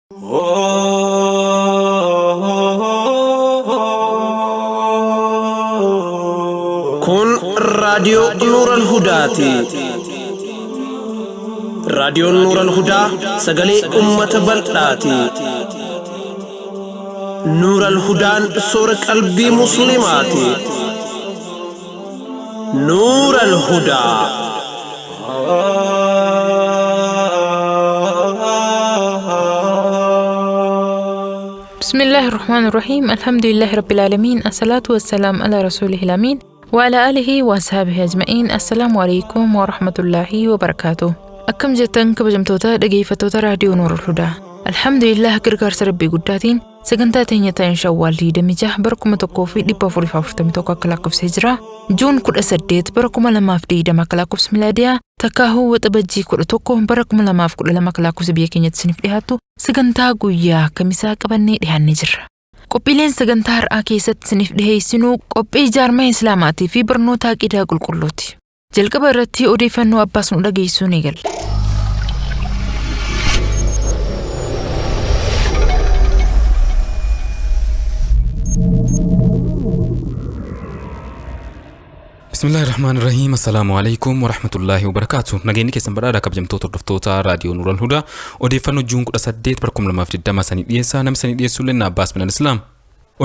Kun raadiyoo Nuural Hudaati. Raadiyoon Nuural Hudaa sagalee uummata bal'aati. Nuural Hudaan soora qalbii musliimaati. Nuural Hudaa. بسم الله الرحمن الرحيم الحمد لله رب العالمين الصلاة والسلام على رسوله الأمين وعلى آله وأصحابه أجمعين. السلام عليكم ورحمة الله وبركاته. أكم جتن كبجمتوتا دقيفتوتا راديو نور الهدى. الحمد لله غرغار ربي قداتين سجنتا تينيتا إن شوال دي دمجاه بركم تقوفي دي بافوري فافتمي توقع كلاكوف سجرا جون كود أسديت بركم لما فدي دما كلاكوف ميلاديا تكاهو وتبجي كود توقع بركم لما فكود لما كلاكوف سبيكين يتسنف ديهاتو سجنتا قويا كميسا كبني ديهان نجر قبيلين سجنتا هرآ كيست سنف ديهيسنو قبي جارما إسلاماتي في برنوتا كيدا قل قلوتي جلق برتي أوديفنو أباسنو دقيسو نيجل. بسم الله الرحمن الرحيم. السلام عليكم ورحمة الله وبركاته. نجيني كيسن برادة كبجمتوت الدفتوتا راديو نور الهدى وديفنو جون كده سديت بركم لما في الدم سنيديسا نم سنيديسو لنا باس من الإسلام.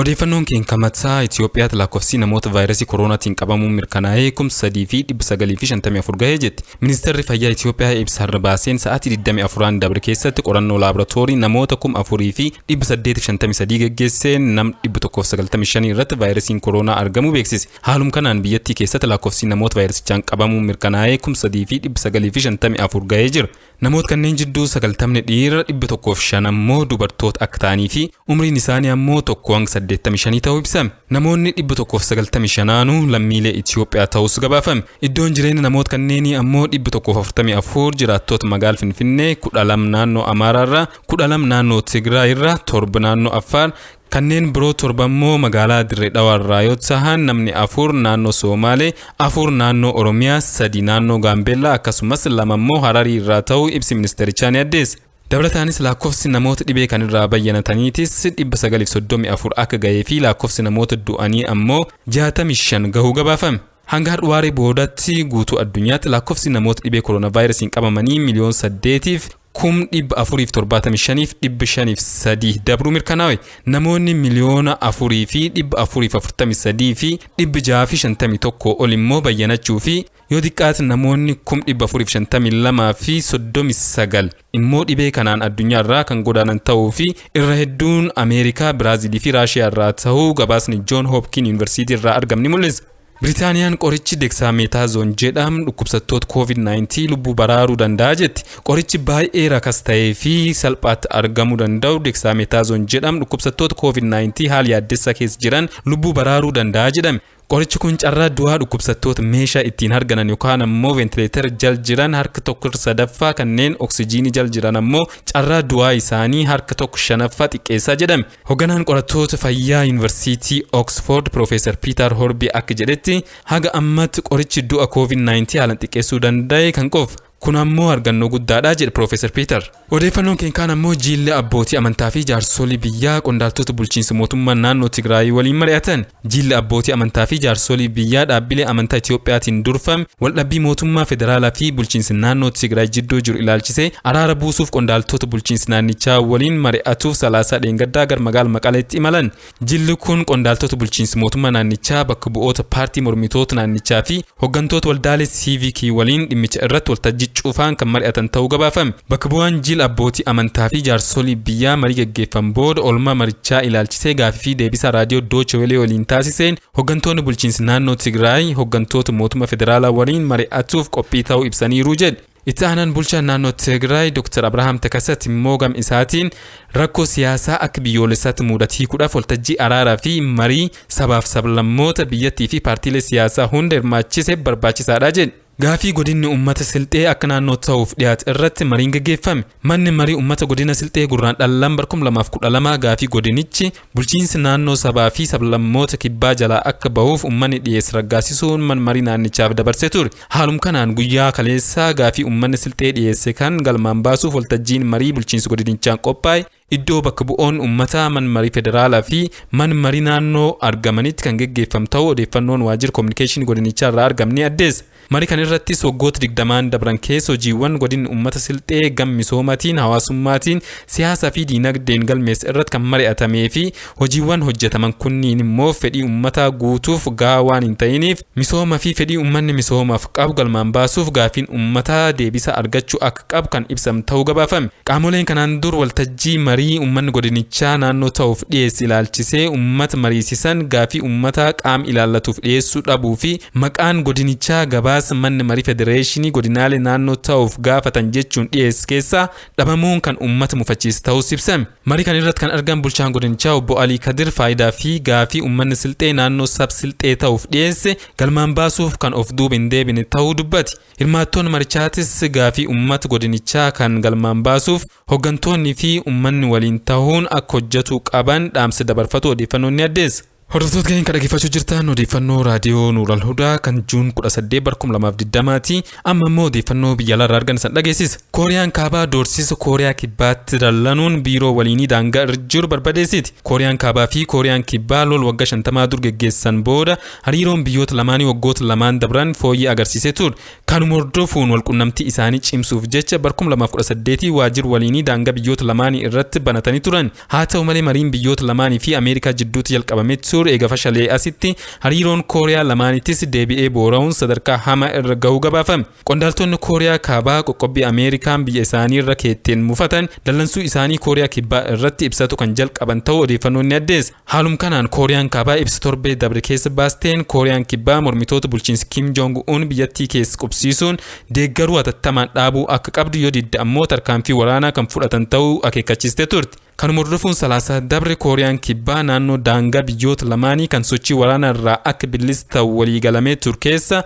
Odeeffannoon keenya kamatsaa Itoophiyaatti lakkoofsi namoota vaayirasii koronaatiin qabamuun mirkanaa'ee 3,954 gahee jetti. Ministeerri fayyaa Itoophiyaa ibsa har'a baaseen sa'aatii 24 dabre keessatti qorannoo laaboraatoorii namoota 4,853 geggeesseen nam 195 irratti vaayirasiin koronaa argamuu beeksise. Haaluma kanaan biyyattii keessatti lakkoofsi namoota vaayirasichaan qabamuun mirkanaa'ee 3,954 gahee jira. Namoota kanneen jidduu 90 dhiira 105 ammoo dubartoota akka ta'anii fi umriin isaanii ammoo tokko 85 ta'uu ibsame. Namoonni 195 lammiilee Itoophiyaa ta'us gabaafame. Iddoon jireenya namoota kanneenii ammoo 144 jiraattota magaalaa Finfinnee, 12 naannoo Amaaraarraa, 12 naannoo Tigraayirraa, 7 naannoo Affaar, kanneen biroo 7 immoo magaalaa Dirree Dhawaarraa yoo ta'an namni 4 naannoo Somaalee, 4 naannoo Oromiyaa, 3 naannoo Gaambeellaa akkasumas 2 immoo Hararii irraa ta'uu ibsi ministeerichaa ni addeesse. Dabalataanis lakkoofsi namoota dhibee kan irraa bayyanataniitis 934 akka gahee fi lakkoofsi namoota du'anii ammoo 65 gahuu gabaafame. Hanga har'uwaaree boodatti guutuu addunyaatti lakkoofsi namoota dhibee koronavaayirasiin qabamanii 1,875,503 dabruu mirkanaa'e. Namoonni 4,443,651 ol immoo bayyanachuu fi yoo xiqqaate namoonni 452,039 immoo dhibee kanaan addunyaarraa kan godaanan ta'uu fi irra hedduun Ameerikaa, Biraazilii fi Raashiyaa irraa ta'uu gabaasni John Hopkins University irraa argamni mul'isa. Biriitaaniyaan qorichi Dexamethasone jedhamu dhukkubsattoota COVID-19 lubbuu baraaruu danda'a jetti. Qorichi baay'ee rakas ta'ee fi salphaatti argamuu danda'u Dexamethasone jedhamu dhukkubsattoota COVID-19 haala yaaddessaa keessa jiran lubbuu baraaruu danda'a jedhame. Qorichi kun carraa du'aa dhukkubsattoota meeshaa ittiin harganan yookaan ammoo ventileetar jal jiran harka 1/3 kanneen oksijiinii jal jiran ammoo carraa du'aa isaanii harka 1/5 xiqqeessaa jedhame. Hogganaan qorattoota fayyaa Yuunivarsiitii Oxford Profeesar Peter Horby akka jedhetti haga ammatti qorichi du'a COVID-19 haalan xiqqeessuu danda'e kan qofa. Kun ammoo argannoo guddaadha jedhe Profeesar Peter. Odeeffannoon keenya kaan ammoo jilli abbootii amantaa fi jaarsolii biyyaa qondaaltota bulchiinsa mootummaa naannoo Tigraay waliin mari'atan. Jilli abbootii amantaa fi jaarsolii biyyaa dhaabbilee amantaa Itoophiyaatiin durfame waldhabbii mootummaa federaalaa fi bulchiinsa naannoo Tigraay jidduu jiru ilaalchisee araara buusuuf qondaaltota bulchiinsa naannichaa waliin mari'atuuf salaasaa dheengaddaa gara magaalaa Maqaleetti imalan. Jilli kun qondaaltota bulchiinsa mootummaa naannichaa bakka bu'oota paartii mormitoota naannichaa fi hoggantoota waldaalee siivikii waliin dhimmicha irratti waltajjii cuufaan kan mari'atan ta'uu gabaafame. Bakka bu'aan jila abbootii amantaa fi jaarsolii biyyaa marii gaggeeffan booda oolmaa marichaa ilaalchisee gaaffii fi deebisaa raadiyoo Dooche Welee waliin taasiseen hoggantoonni bulchiinsa naannoo Tigraay hoggantoota mootummaa federaalaa waliin mari'atuuf qophii ta'uu ibsaniiru jedhe. Itti aanaan bulchaan naannoo Tigraay Dr. Abrahaam Takasat immoo gam isaatiin rakkoo siyaasaa akka biyyoolessaatti mudachuudhaaf waltajjii araaraa fi marii sabaaf sablammoota biyyattii fi paartiilee siyaasaa hunda hirmaachisee barbaachisaadha jedhe. Gaafii godinni ummata silxee akka naannoo ta'uuf dhiyaate irratti mariin gaggeeffame. Manni marii ummata godina silxee gurraan dhallaan barkum 2012 gaafii godinichi bulchiinsi naannoo sabaa fi sablammoota kibbaa jalaa akka bahuuf ummanni dhiyeesse raggaasisuun man marii naannichaaf dabarsee ture. Haalum kanaan guyyaa kaleessaa gaafii ummanni silxee dhiyeesse kan galmaan baasuuf waltajjiin marii bulchiinsi godinichaan qophaa'e iddoo bakka bu'oon uummataa man marii federaalaa fi man marii naannoo argamanitti kan geggeeffamu ta'uu odeeffannoon waajjira kominikeeshinii godinichaa irraa argamni addeessa. Marii kan irrattis waggoota 20 dabran keessa hojiiwwan godin uummata silxee gam misoomaatiin hawaasummaatiin siyaasaa fi diinagdeen galmeessa irratti kan mari'atamee fi hojiiwwan hojjetaman kunniin immoo fedhii uummataa guutuuf gahaa waan hin ta'iniif misooma fi fedhii uummanni misoomaaf qabu galmaan baasuuf gaafiin uummataa deebisa argachuu akka qabu kan ibsam ta'uu gabaafame. Qaamoleen kanaan dur waltajjii marii uummanni godinichaa naannoo ta'uuf dhiyeessi ilaalchisee uummata mariisisan gaafii uummataa qaam ilaallatuuf dhiyeessuu dhabuu fi maqaan godinichaa gabaasa manni marii federeeshinii godinaalee naannoo ta'uuf gaafatan jechuun dhiyeessi keessaa dhabamuun kan uummata mufachiis ta'uu ibsame. Marii kan irratti kan argan bulchaan godinichaa obbo Alii Kadir faayidaa fi gaafii uummanni silxee naannoo sab silxee ta'uuf dhiyeesse galmaan baasuuf kan of duuba hin deebine ta'uu dubbati. Hirmaattoonni marichaatis gaafii uummata godinichaa kan galmaan baasuuf hoggantoonni fi uummanni waliin ta'uun akka hojjetu qaban dhaamsa dabarfatu odeeffannoon ni addeessa. Hordoftoota keenya dhaggeeffachuu jirtan odeeffannoo raadiyoo Nuural Hudaa kan Juun 18 2020ti. Amma immoo odeeffannoo biyya alaarraa argan san dhageessisa. Kooriyaan kaabaa doorsisa Kooriyaa kibbaatti dallanuun biiroo waliinii daangaa irra jiru barbadeessiti. Kooriyaan kaabaa fi Kooriyaan kibbaa lol waggaa 50 dur geggeessan booda hariiroon biyyoota lamaanii waggoota lamaan dabran fooyyee agarsiisee ture. Kanuma hordofuun walqunnamtii isaanii cimsuuf jecha 2018 waajjirri waliinii daangaa biyyoota lamaanii irratti banatanii turan. Haa ta'u malee mariin biyyoota lamaanii fi Ameerikaa jidduutti jalqabame eega fashalee asitti hariiroon Kooriyaa lamaanittis deebi'ee boora'uun sadarkaa hamaa irra gahuu gabaafame. Qondaaltonni Kooriyaa kaabaa qoqqobbii Ameerikaan biyya isaanii irra keetteen mufatan dallansuu isaanii Kooriyaa kibbaa irratti ibsatu kan jalqaban ta'uu odeeffannoon ni addeessa. Haaluma kanaan Kooriyaan kaabaa ibsa torbee dabre keessa baasteen Kooriyaan kibbaa mormitoota bulchiinsa Kim Jong Un biyyattii keessa qubsiisuun deeggaruu hatattamaan dhaabuu akka qabdu yoo didde ammoo tarkaanfii waraanaa kan fudhatan ta'uu akeekkachiistee turte. Kanuma hordofuun salaasaa dabre Kooriyaan kibbaa naannoo daangaa biyyoota lamaanii kan sochii waraanaa irraa akka bilisa ta'u waliigalamee ture keessa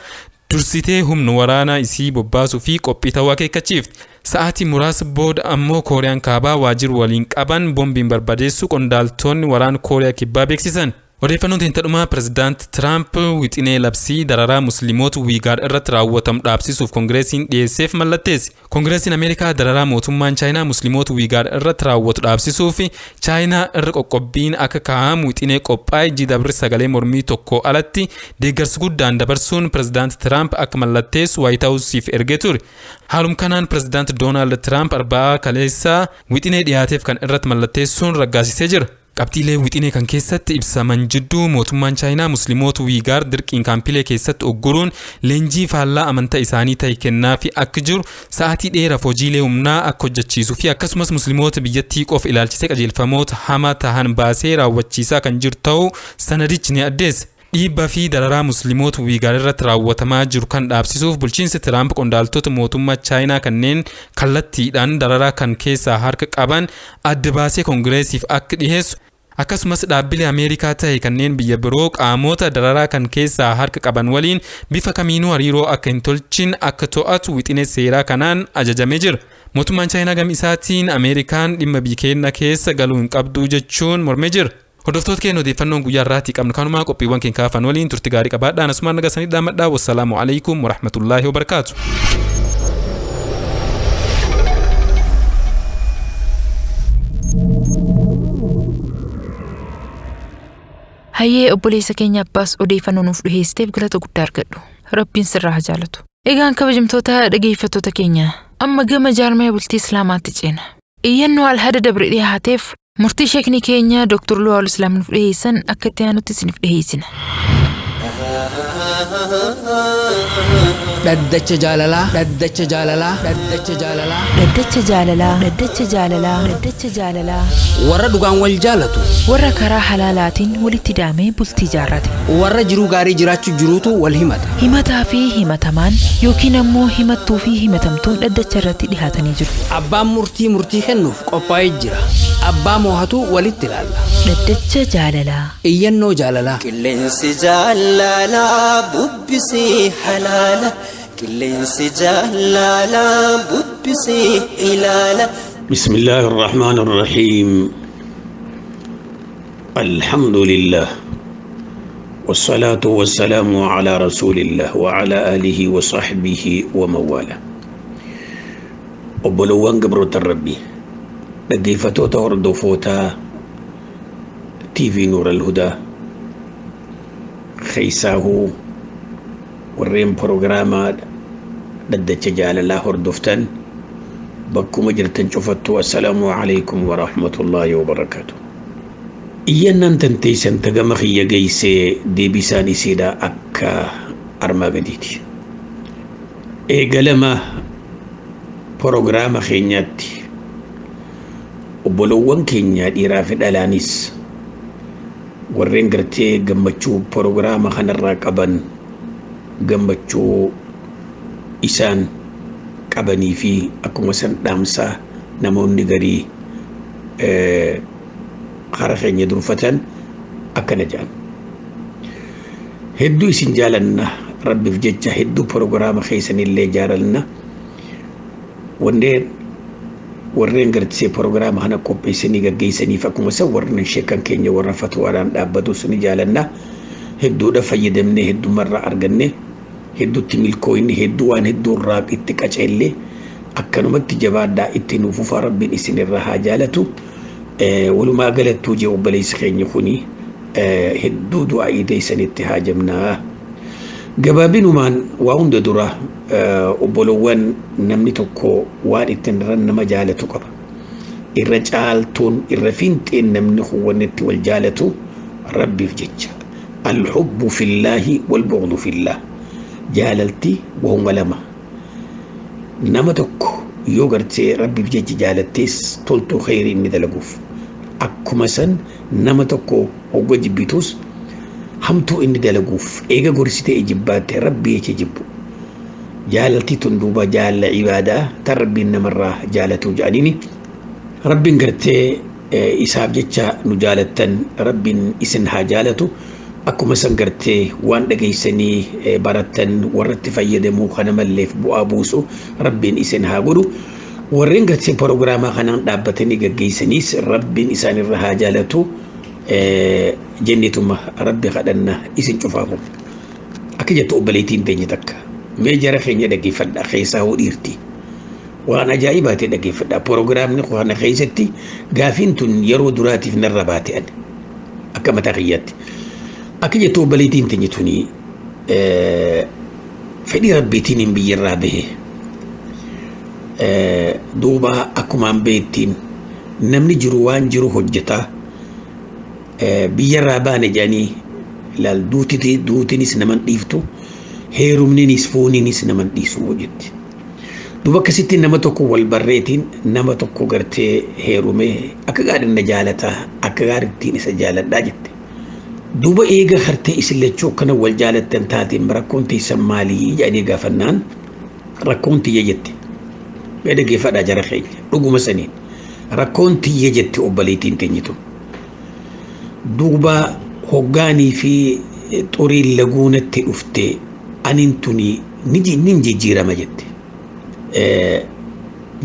dursitee humna waraanaa isii bobbaasuu fi qophii ta'uu akeekkachiifte. Sa'aatii muraasa booda ammoo Kooriyaan kaabaa waajjira waliin qaban boombiin barbadeessuu qondaaltonni waraana Kooriyaa kibbaa beeksisan. Odeeffannoon teentadhumaa pirezidaanti Tiraamp wixinee labsii dararaa musliimoota Wiigaar irratti raawwatamu dhaabsisuuf koongireesiin dhiyeesseef mallatteesse. Koongireesiin Ameerikaa dararaa mootummaan Chaayinaa musliimoota Wiigaar irratti raawwatu dhaabsisuuf Chaayinaa irra qoqqobbiin akka kaa'amu wixinee qophaa'e jidabri sagalee mormii tokko alatti deeggarsa guddaan dabarsuun pirezidaanti Tiraamp akka mallatteessu Waayit Haawusiif ergee ture. Haaluma kanaan pirezidaanti Doonaald Tiraamp arba'aa kaleessaa wixinee dhiyaateef kan irratti mallatteessuun raggaasisee jira. Qabxiilee wixinee kan keessatti ibsaman jidduu mootummaan Chaayinaa musliimoota Wiigaar dirqiin kaampilee keessatti ogguruun leenjii faallaa amantaa isaanii ta'e kennaa fi akka jiru sa'aatii dheeraaf hojiilee humnaa akka hojjechiisuu fi akkasumas musliimoota biyyattii qofa ilaalchisee qajeelfamoota hamaa tahan baasee raawwachiisaa kan jiru ta'uu sanadichi ni addeessa. Dhiibbaa fi dararaa musliimoota Wiigaar irratti raawwatamaa jiru kan dhaabsisuuf bulchiinsi Tiraamp qondaaltota mootummaa Chaayinaa kanneen kallattiidhaan dararaa kan keessaa harka qaban adda baasee koongireesiif akka dhiheessu. Akkasumas dhaabbilee Ameerikaa ta'e kanneen biyya biroo qaamota dararaa kan keessaa harka qaban waliin bifa kamiinuu hariiroo akka hin tolchin akka to'atu wixinee seeraa kanaan ajajamee jira. Mootummaan Chaayinaa gam isaatiin Ameerikaan dhimma biyya keenya keessa galuu hin qabdu jechuun mormee jira. Hordoftoota keenya odeeffannoon guyyaa irraatti qabnu kanumaa qophiiwwan keenya kaafan waliin turtii gaarii qabaadhaan asumaan nagasanii dhaamadhaa. Wassalaamu alaikum warahmatullaahi wabarakaatu. Hayyee obboleessa keenya Abbaas odeeffannoo nuuf dhiheessiteef galata guddaa argadhu. Rabbiin sirraa haa jaalatu. Egaan kabajamtoota dhaggeeffattoota keenya amma gama jaarmaya bultii Islaamaatti ceena. Iyyannoo alhada dabre dhiyaateef murtii sheekni keenya Dr. Luwaal Islaam nuuf dhiheessan akka itti aanutti isiniif dhiheessina. Dhaddacha jaalalaa dhaddacha jaalalaa dhaddacha jaalalaa Dhaddacha jaalalaa dhaddacha jaalalaa dhaddacha jaalalaa warra dhugaan wal jaalatu warra karaa halaalaatiin walitti hidhamee bultii jaarrate warra jiruu gaarii jiraachuu jiruutu wal himata. Himataa fi himatamaan yookiin ammoo himattuu fi himatamtuun dhaddacha irratti dhihaatanii jiru. Abbaan murtii kennuuf qophaa'ee jira. Abbaa moohatu walitti ilaalla. Dhaddacha jaalalaa. Iyyannoo jaalalaa. Qilleensi jaalalaa bubbisii halaala. Qilleensi jaalalaa bubbisii ilaala. بسم الله الرحمن الرحيم الحمد لله والصلاة والسلام على رسول الله وعلى آله وصحبه ومواله. وبلوان قبرة الربي dhaggeeffattoota hordofootaa TV Nuur al-Hudaa keessaahuu warreen proograamaa dhaddacha jaalalaa hordoftan bakkuma jirtan cufattu assalaamu alaykum wa rahmatullaahi wa barakaatu. Iyyannaan tanteessan tagama kiyya geessee deebisaan isiidha akka armaa gadiiti. Eegalama prograama keenyaatti obbolowwan keenya dhiiraa fi dhalaanis warreen gartee gammachuu prograama kanarraa qaban gammachuu isaan qabanii fi akkuma san dhaamsaa namoonni garii karaa keenya durfatan akkana jedhan. Hedduu isin jaalanna rabbiif jecha hedduu prograama keessanillee jaalanna warreen gartee prograama kana qopheessanii gaggeessaniif akkuma san warreen sheekan keenya warra fatwaadhaan dhaabbatu suni jaalanna hedduudha fayyadamne heddumarraa arganne hedduutti milkooyne hedduu waan hedduu irraa itti qaceelle akkanumatti jabaadhaa itti nuufufa rabbiin isinirraa haa jaalatu. Walumaa galattuu jee obboleessi keenya kuni hedduu du'aa deessanitti haa jamnaa. Gabaabinumaan waa hunda dura obbolowwan namni tokko waan ittiin nama jaalatu qaba. Irra caaltuun irra fiinxeen namni huwwannetti wal jaalatu rabbiif jecha. Alhubbu fillaahi walbughdu fillah. Jaalalti wahuma lama. Nama tokko yoo gartee rabbiif jecha jaalattees toltuu khayrii inni dalaguuf. Akkuma san nama tokko hogga jibbitus hamtuu inni dalaguuf eega gorsitee ijibbaate rabbi jecha jibbu. Jaalalti tun duuba jaalla ibaadaa tan rabbiin namarraa jaalatu jedhaniini. Rabbiin gartee isaaf jecha nu jaalattan rabbiin isin haa jaalatu. Akkuma san gartee waan dhageessanii barattan warratti fayyadamuu kana malleef bu'aa buusu rabbiin isin haa godhu. Warreen gartee proograamaa kanaan dhaabbatanii gaggeessaniis rabbiin isaanirra haa jaalatu. Jennetuma rabbi kadhanna isin cufaafu. Akka jettu obboleettiin teenya takka mee jara keenya dhaggeeffadhaa keessaa hoo dhiirti. Waan ajaa'ibaatee dhaggeeffadhaa proogiraamni kana keessatti gaafiin tun yeroo duraatiif narra baate ani akka mataa kiyyaatti. Akka jettu obboleettiin teenya tuni fedhii rabbiitiin hin biyyarraa bahe. Duuba akkumaan beektiin namni jiru waan jiru hojjetaa biyyarraa baane jedhanii ilaal duutinis naman dhiiftu heerumninis fooninis naman dhiisu hojjetti. Duuba akkasitti nama tokko wal barreetiin nama tokko gartee heerumee akka gaariin na jaalataa akka gaariittiin isa jaaladhaa jette. Duuba eega hartee isin lachuu akkana wal jaalattan taateen rakkoon teessan maalii jedhanii gaafannaan rakkoon tiyya jette. Mee dhaggeeffadhaa jara keenya dhuguma saniin rakkoon tiyya jette obboleettiin teenyitu. Duuba hoggaanii fi xuriin laguunatti dhuftee aniin tuni nin jijjiirama jette.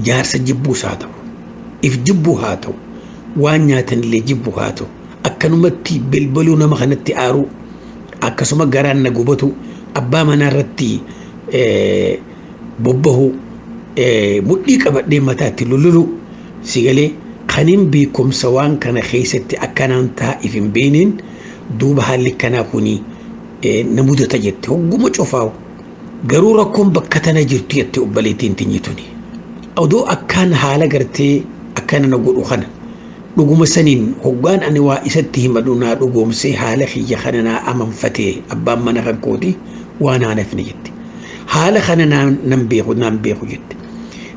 Jaarsa jibbuus haa ta'u if jibbuu haa ta'u waan nyaatanillee jibbu haa ta'u akkanumatti bilbaluu nama kanatti aaruu akkasuma garaan na gubatu abbaa manaa irratti bobbahu mudhii qabadhee mataatti lululu sigalee kaniin beekumsa waan kana keessatti akkanaan taa'if hin beeniin duuba haalli kanaa kuni na mudata jette hogguma cufaawu. Garuu rakkoon bakka tana jirtu jette obboleettiin tinyituni. Odoo akkaan haala gartee akkana na godhu kana dhuguma saniin hoggaan ani waa isatti himadhu naa dhugoomsee haala kiyya kana naa amanfatee abbaan mana kan kooti waan haanafne jette. Haala kana naan beeku jette.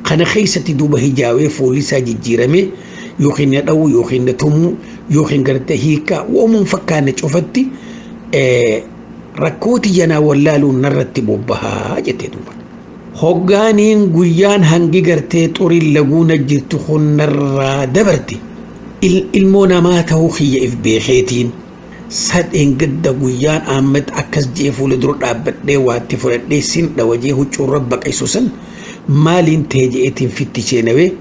Kana keessatti duuba hijaawee foolisaa jijjiirame yookiin na dha'u yookiin na tumu yookiin gartee hiikaa uumuun fakkaanne cufatti rakkooti janaa wallaaluun narratti bobbahaa jette duuba. Hoggaaniin guyyaan hangi gartee xuriin laguuna jirtu hunnarraa dabarte ilmoo namaa ta'uu kiyya if beekeetiin sadeen gadda guyyaan Ahmed akkas jee fuula dura dhaabbadhee waatti fudhadhee sin dhawajee huccuurra baqaysu san maaliin ta'e je'eetiin fitti seenawee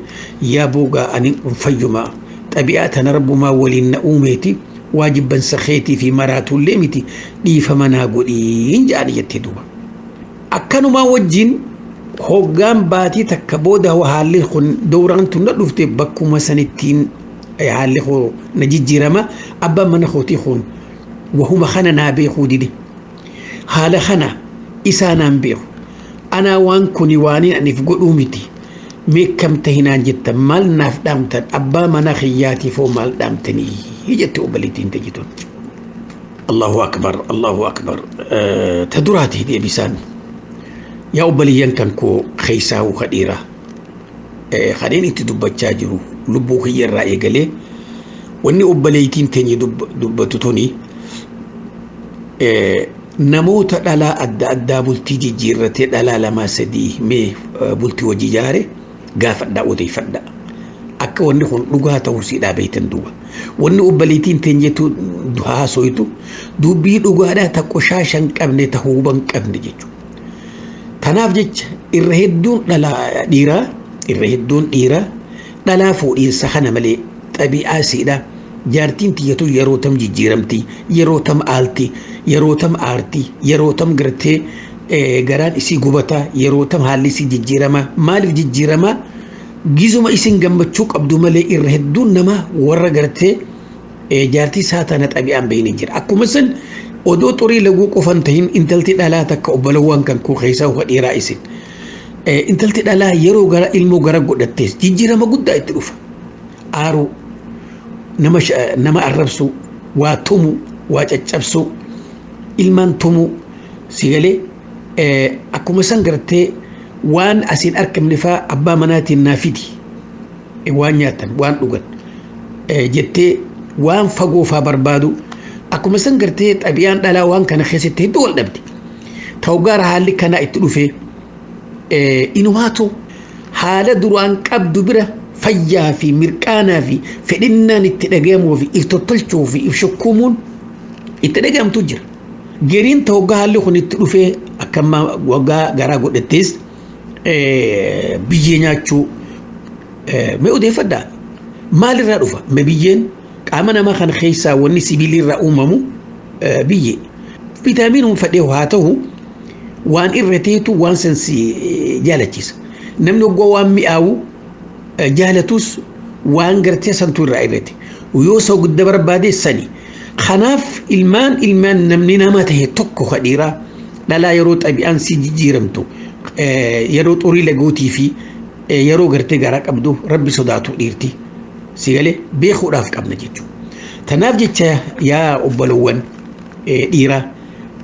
yaa boogaa ani fayyuma xabi'aa tana rabbumaa waliin na uumeeti waajiban sakheetii fi maraatullee miti dhiifama naa godhiin jedhan jettee duuba. Akkanumaa wajjin hoggaan baatii takka booda haalli kun dowraan tun na dhufte bakkuma sanittiin haalli kun na jijjiirama abbaan mana kootii kun wahuma kana naa beekuu dide haala kana isaa naan beeku anaa waan kuni waaniin aniif godhuu miti meekamta hinaan jettan maal naaf dhaamtan abbaa mana kiyyaatiif hoo maal dhaamtanii jette obboleettiin tajitun Allahu akbar taduraati deebisaan yaa obboleeyyan kan koo keeysaa'u kadhiira kadheen itti dubbachaa jiru lubbuu kiyyarraa eegalee wanni obboleeytiin teenye dubbatu tuni namoota dhalaa adda addaa bultii jijjiirratee dhalaa lamaa sadii mee bultii hojii jaare gaafadhaa odeeffadhaa akka wanni kun dhugaa ta'uu siidhaa beeytan duuba wanni obboleettiin teenyetu haasoytu dubbii dhugaadhaa ta qoshaasha hin qabne ta huuban qabne jechuudha. Tanaaf jecha irra hedduun dhiiraa dhalaa fuudhiinsa kana malee xabi'aa siidhaa jaartiin tiyyatu yeroo tam jijjiiramti yeroo tam aalti yeroo tam aarti yeroo tam gartee garaan isii gubataa yeroo tam haalli isii jijjiirama maaliif jijjiirama gizuma isin gammachuu qabdu malee irra hedduun nama warra gartee jaartii saatana xabi'aan beeyni jira akkuma san odoo xurii laguu qofan tahin intalti dhalaa takka obbolawwan kan koo keessaa ufa dhiiraa isin intalti dhalaa yeroo gara ilmoo gara godhattees jijjiirama guddaa itti dhufa aaruu nama arrabsu waa tumu waa caccabsu ilmaan tumu sigalee akkuma san gartee waan asiin argamne faa abbaa manaatiin naafidi waan nyaatan waan dhugan jettee waan fagoo faa barbaadu akkuma san gartee xabi'aan dhalaa waan kana keessatti hedduu wal dhabdi ta'u gaara haalli kanaa itti dhufe inumaatu haala duraan qabdu bira fayyaa fi mirqaanaa fi fedhinnaan itti dhagahamuu fi if tottolchuu fi if shukkuumuun itti dhagahamtu jira geriin ta'u haalli kun itti dhufee akkamma waggaa garaa godhattees biyyee nyaachuu mee odeeffadhaa maalirraa dhufa mee biyyeen qaama namaa kan keessaa wanni sibiilirraa uumamu biyyee viitaamiinuun fadhee haa ta'u waan irra teetu waan sansi jaalachiisa namni oggaa waan mi'aawu jaalatus waan gartee santu irraa irrate yoo isa guddaa barbaade sani kanaaf ilmaan namni nama ta'e tokko kadhiiraa dhalaa yeroo xabi'aan si jijjiiramtu yeroo xurii lagootii fi yeroo gartee garaa qabdu rabbi sodaatu dhiirti sigalee beekuudhaaf qabna jechuudha. Tanaaf jecha yaa obbolowwan dhiiraa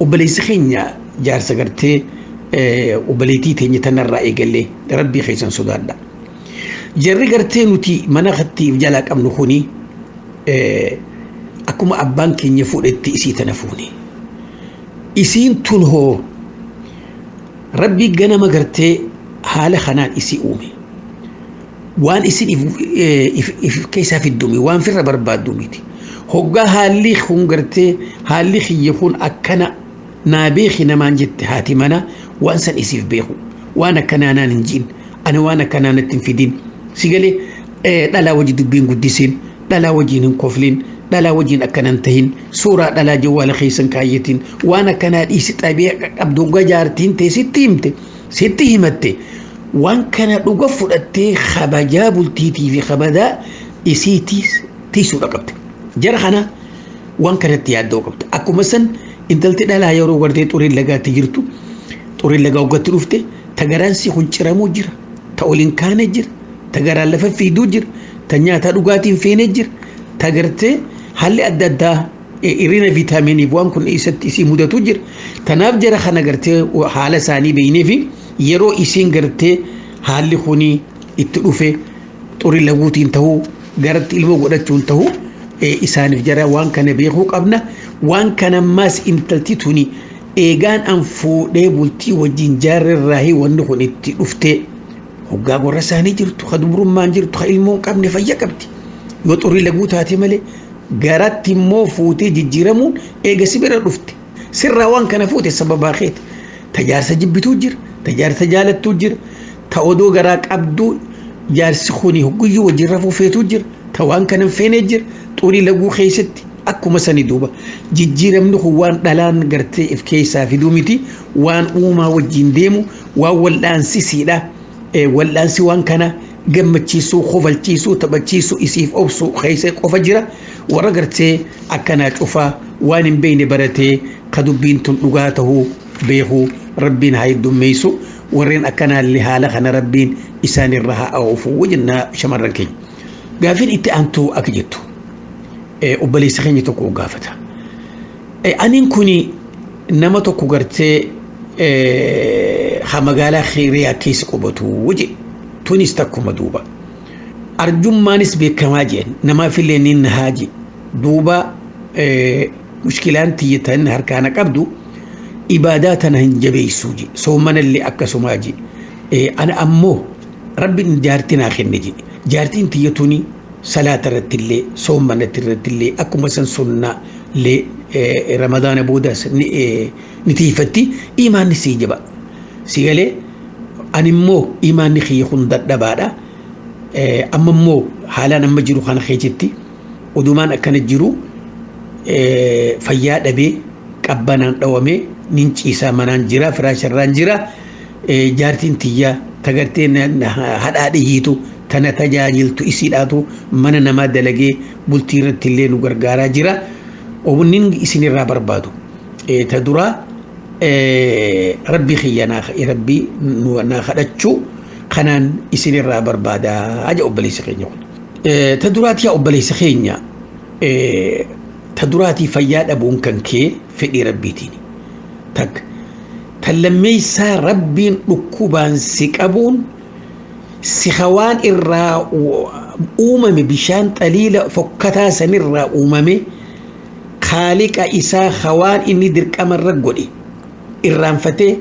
obboleessi keenya jaarsa gartee obboleettii teenya tanarraa eegallee rabbii keessan sodaadha. Jarri gartee nuti mana kattiif jalaa qabnu kuni akkuma abbaan keenya fuudhetti isii tana fuune. Isiin tun hoo rabbii ganama gartee haala kanaan isii uume. Waan isin if keessaa fiddumi waan firra barbaaddu miti. Hoggaa haalli kun gartee haalli kiyya kun akkana naa beeki namaan jette haati mana waan san isiif beeku waan akkanaa naan hin jiin ana waan akkanaa natti hin fidin sigalee dhalaa wajji dubbiin guddisiin dhalaa wajjiin hin koflin dhalaa wajjiin akkanan tahin suuraa dhalaa jawwaala keessan kaayyatiin waan akkanaa dhiisi xabi'a qabdu gajaartiin ta'e sitti himatte waan kana dhuga fudhattee kabajaa bultiitii fi kabadaa isiitii tiisuudha qabde jara kana waan kanatti yaaddoo qabda akkuma san intalti dhalaa yeroo gartee xuriin lagaatti jirtu xuriin lagaa hoggatti dhufte tagaraan si hunciramuu jira ta oliin kaane jira tagaraan lafa fiiduu jira ta nyaataa dhugaatiin feenee jira tagartee haalli adda addaa irrina viitaaminiif waan kun isatti isii mudatu jira tanaaf jara kana gartee haala isaanii beeynee fi yeroo isiin gartee haalli kuni itti dhufe xuriin laguutiin ta'uu garatti ilmoo godhachuun ta'uu isaaniif jara waan kana beekuu qabna waan kana ammaas intalti tuni eegaan an fuudhee bultii wajjin jaarrerraahi wanni kun itti dhuftee hoggaa gorra isaanii jirtu ka dubrummaan jirtu ka ilmoo qabne fayya qabdi yoo xurii laguu taate malee garatti immoo fuutee jijjiiramuun eega si bira dhufte sirraa waan kana fuute sababaa keeti tajaarsa jibbituu jira tajaarsa jaalattuu jira ta odoo garaa qabdu jaarsi kuni guyyuu wajjin rafuu feetuu jira ta waan kana feenee jira xurii laguu keessatti akkuma sani duuba jijjiiramni kun waan dhalaan gartee if keessaa fiduu miti waan uumaa wajjin deemu waan wal'aansisiidha wal'aansi waan kana gammachiisuu kofalchiisuu taphachiisuu isiif obsuu keessa qofa jira warra gartee akkanaa cufaa waan hin beekne baratee ka dubbiin tun dhugaa tahuu beekuu rabbiin haa heddummeessu warreen akkanaallee haala kana rabbiin isaanirra haa oofuu wajjinaa shamarran keenya gaafiin itti aantuu akka jettu obboleessa keenya tokko gaafata aniin kuni nama tokko gartee ha magaalaa khayriyaa keessa qubatu wajji tunis takkuma duuba arjummaanis beekamaa jeen namaafillee nin haaji duuba mushkilaan tiyyatan harkaana qabdu ibaadaa tana hin jabeessuuji soomanallee akkasumaaji ana ammoo rabbiin jaartii naa kenne ji jaartiin tiyyatuni salaata irrattillee soomanatti irrattillee akkuma san sunnaa lee ramadaana boodas ni tiifatti imaanni sii jaba si galee ani immoo imaanni kiyya kun dadhabaadha amma immoo haalaan amma jiru kana keessatti odumaan akkana jiru fayyaa dhabee qabbanaan dhawamee nin ciisaa manaan jira firaasharraan jira jaartiin tiyyaa tagartee hadhaadhiyiitu tana tajaajiltu isiidhaatu mana namaa dalagee bultii irratti illee nu gargaaraa jira obunin isinirraa barbaadu ta duraa rabbi khiyyanaa rabbi naa kadhachuu kanaan isinirraa barbaadaa aja obboleessa keenya kun ta duraati yaa obboleessa keenya ta duraatii fayyaa dhabuun kan kee fedhii rabbiitiin takka tan lammeessaa rabbiin dhukkubaan si qabuun si hawaan irraa uumame bishaan xaliila fokkataa sanirraa uumame khaaliqa isaa hawaan inni dirqamarra godhe irraanfatee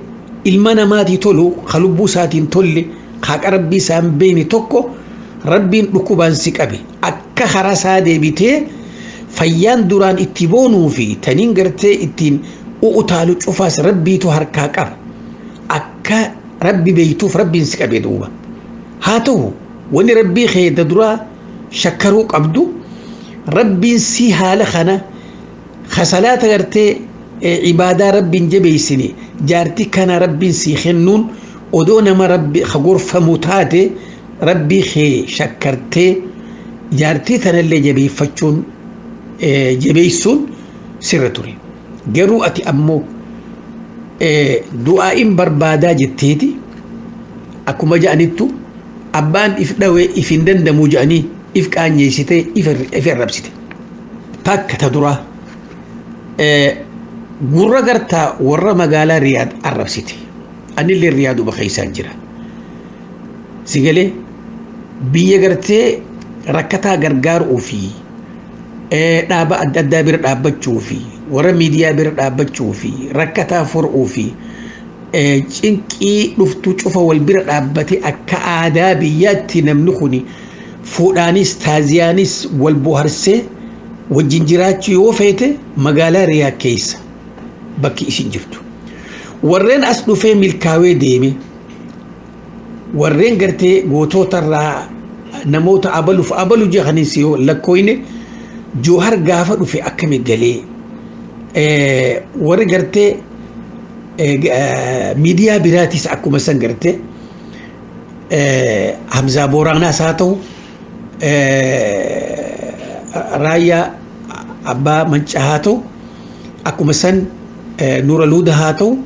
ilma namaatii tolu kalubbuu isaatiin tolle haqa rabbii isaan beeni tokko rabbiin dhukkubaan si qabe akka karaa isaa deebitee fayyaan duraan itti boonuu fi taniin gartee ittiin utaalu cufaas rabbiitu harkaa qaba akka rabbi beeytuuf rabbiin si qabe duuba haa ta'u wani rabbii keeda duraa shakkaruu qabdu rabbiin si haala kana khasalaata gartee ibaadaa rabbiin jabeessine jaartii kana rabbiin si kennuun odoo nama rabbi khagorfamu taate rabbii kee shakkartee jaartii tanallee jabeeffachuun jabeessuun sirra ture garuu ati ammoo du'aa'iin barbaadaa jetteeti akkuma ja'anittu abbaan if dhawee if hin dandamuu ja'anii if qaanyeessite if arrabsite takka ta duraa gurra gartaa warra magaalaa riyaad arrabsite anillee riyaaduma keessaan jira sigalee biyya gartee rakkataa gargaaruu fi dhaaba adda addaa bira dhaabbachuu fi warra miidiyaa bira dhaabbachuu fi rakkataa furuu fi cinqii dhuftu cufa wal bira dhaabbate akka aadaa biyyaatti namni kuni fuudhaanis taaziyaanis wal boharsee wajjin jiraachuu yoo feete magaalaa riyaa keessa bakki isin jirtu warreen as dhufee milkaawee deeme warreen gartee goototarraa namoota abalu jehanis yoo lakkooyne joohar gaafa dhufe akkami galee warri gartee miidiyaa biraatis akkuma san gartee Hamzaa Booraanaas haa ta'u raayyaa abbaa mancaa haa ta'u akkuma san nuura luuda haa ta'u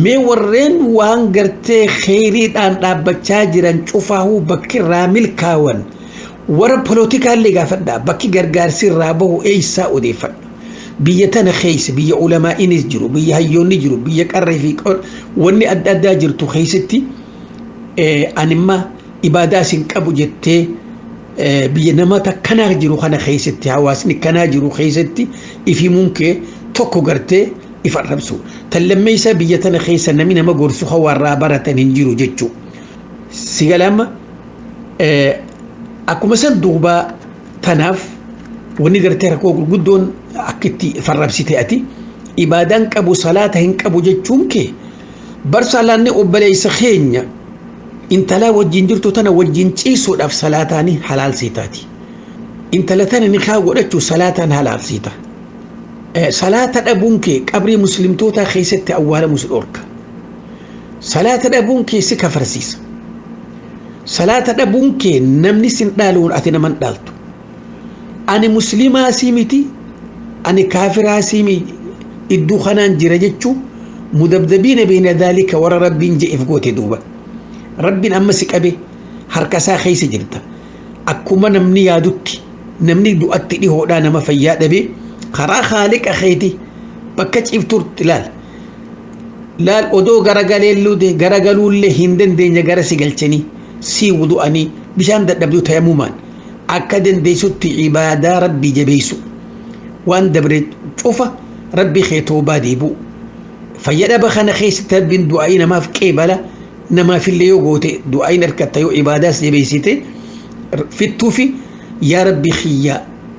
mee warreen waan gartee kheyriidhaan dhaabbachaa jiran cufaahuu bakki irraa milkaawan warra polootikaallee gaafadhaa bakki gargaarsi irraa bahu eessaa odeeffadha biyya tana keessa biyya ulamaa'inis jiru biyya hayyoonni jiru biyya qarree fi wanni adda addaa jirtu keessatti animma ibaadaa isin qabu jettee biyya namoota kanaa jiru kana keessatti hawaasni kanaa jiru keessatti ifimuun kee tokko gartee ifa arrabsu tan lammeessa biyya tana keessa namni nama gorsu hawaarraa baratan hin jiru jechuu sigalama akkuma san duuba tanaaf wanni gartee rakkoo gurguddoon akkitti farrabsite ati ibaadaan qabu salaata hin qabu jechuun kee bar salaanni obboleessa keenya intalaa wajjin jirtu tana wajjin ciisuudhaaf salaataanii halaal seetaati انت لتاني نخا ودتو صلاة هلا بسيطة صلاة أبونك قبري مسلم توتا خيست أول مسلورك صلاة أبونك سكا فرسيس صلاة أبونك نمني سندالون أتنا من دالتو أنا مسلمة سيمتي أنا كافرة سيمي إدو خنان جرجتشو مدبدبين بين ذلك ورا ربي جئف قوتي دوبا ربي أمسك أبي هركسا خيس جرتا أكما نمني يادوتي نمني دوأتي لي هو دانا ما فياد بي خرا خالق أخيتي بكتش إفتور تلال لال أدو غرغاليلو دي غرغالو اللي هندن دي نجارة سيغلچني سي وضو أني بشان دبدو تيمومان أكدن دي ستي عبادة ربي جبيسو وان دبرت شوفا ربي خيتو باديبو فيدا بخنا خيس تبين دعائنا ما في كيبلا نما في اللي يوغوتي دعائنا ركتيو عبادات جبيسيتي في التوفي يا ربي خيا